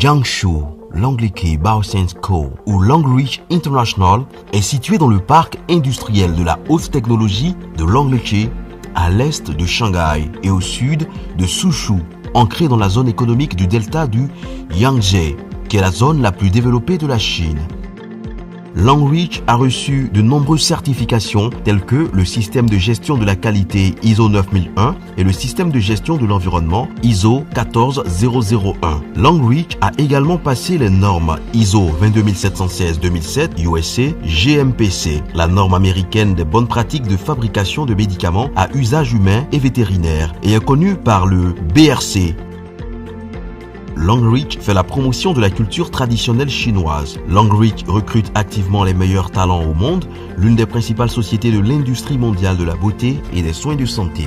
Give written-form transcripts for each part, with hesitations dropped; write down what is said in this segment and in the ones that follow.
Jiangsu Longlike Baoscience Co. ou Longreach International est situé dans le parc industriel de la haute technologie de Longlike, à l'est de Shanghai et au sud de Suzhou, ancré dans la zone économique du delta du Yangtze, qui est la zone la plus développée de la Chine. Longreach a reçu de nombreuses certifications telles que le système de gestion de la qualité ISO 9001 et le système de gestion de l'environnement ISO 14001. Longreach a également passé les normes ISO 22716-2007 USA GMPC, la norme américaine des bonnes pratiques de fabrication de médicaments à usage humain et vétérinaire, et est connue par le BRC. Longreach fait la promotion de la culture traditionnelle chinoise. Longreach recrute activement les meilleurs talents au monde, l'une des principales sociétés de l'industrie mondiale de la beauté et des soins de santé.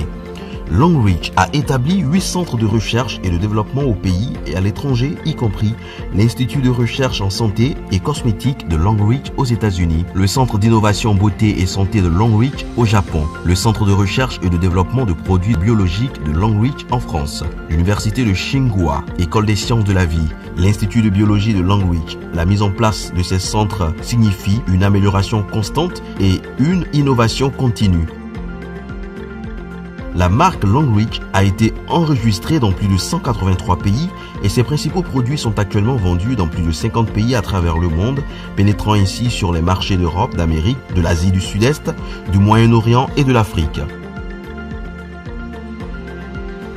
Longreach a établi 8 centres de recherche et de développement au pays et à l'étranger, y compris l'Institut de recherche en santé et cosmétique de Longreach aux États-Unis, le Centre d'innovation beauté et santé de Longreach au Japon, le Centre de recherche et de développement de produits biologiques de Longreach en France, l'Université de Tsinghua, École des sciences de la vie, l'Institut de biologie de Longreach. La mise en place de ces centres signifie une amélioration constante et une innovation continue. La marque Longreach a été enregistrée dans plus de 183 pays et ses principaux produits sont actuellement vendus dans plus de 50 pays à travers le monde, pénétrant ainsi sur les marchés d'Europe, d'Amérique, de l'Asie du Sud-Est, du Moyen-Orient et de l'Afrique.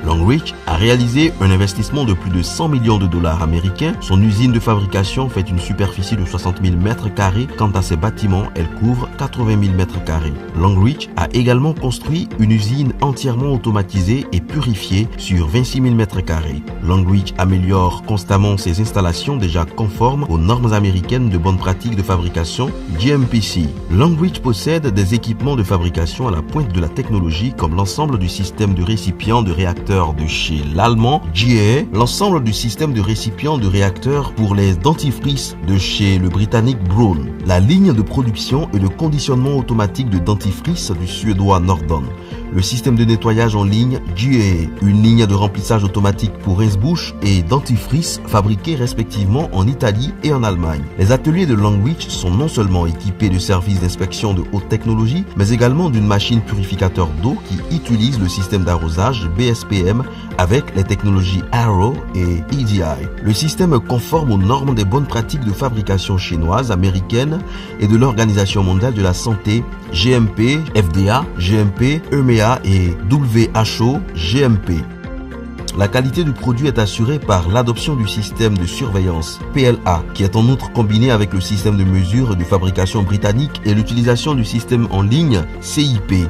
Longreach a réalisé un investissement de plus de 100 millions de dollars américains. Son usine de fabrication fait une superficie de 60 000 m². Quant à ses bâtiments, elle couvre 80 000 m². Longreach a également construit une usine entièrement automatisée et purifiée sur 26 000 m². Longreach améliore constamment ses installations déjà conformes aux normes américaines de bonnes pratiques de fabrication GMPC. Longreach possède des équipements de fabrication à la pointe de la technologie comme l'ensemble du système de récipients de réacteurs de chez l'allemand GE, l'ensemble du système de récipients de réacteurs pour les dentifrices de chez le britannique Braun, la ligne de production et de conditionnement automatique de dentifrice du suédois Nordon, le système de nettoyage en ligne GE, une ligne de remplissage automatique pour rince-bouche et dentifrice fabriqués respectivement en Italie et en Allemagne. Les ateliers de Longreach sont non seulement équipés de services d'inspection de haute technologie, mais également d'une machine purificateur d'eau qui utilise le système d'arrosage BSPM avec les technologies Arrow et EDI. Le système est conforme aux normes des bonnes pratiques de fabrication chinoises, américaines et de l'Organisation mondiale de la santé GMP, FDA, GMP, EMEA et WHO, GMP. La qualité du produit est assurée par l'adoption du système de surveillance PLA, qui est en outre combiné avec le système de mesure de fabrication britannique et l'utilisation du système en ligne CIP.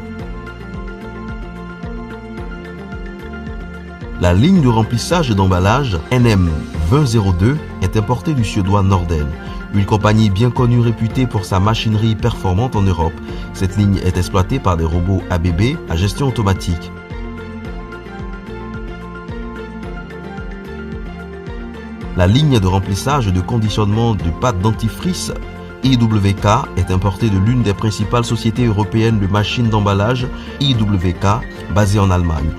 La ligne de remplissage et d'emballage NM2002 est importée du suédois Norden, une compagnie bien connue réputée pour sa machinerie performante en Europe. Cette ligne est exploitée par des robots ABB à gestion automatique. La ligne de remplissage et de conditionnement de pâte dentifrice IWK est importée de l'une des principales sociétés européennes de machines d'emballage IWK basée en Allemagne.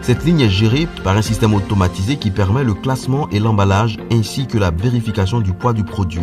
Cette ligne est gérée par un système automatisé qui permet le classement et l'emballage ainsi que la vérification du poids du produit.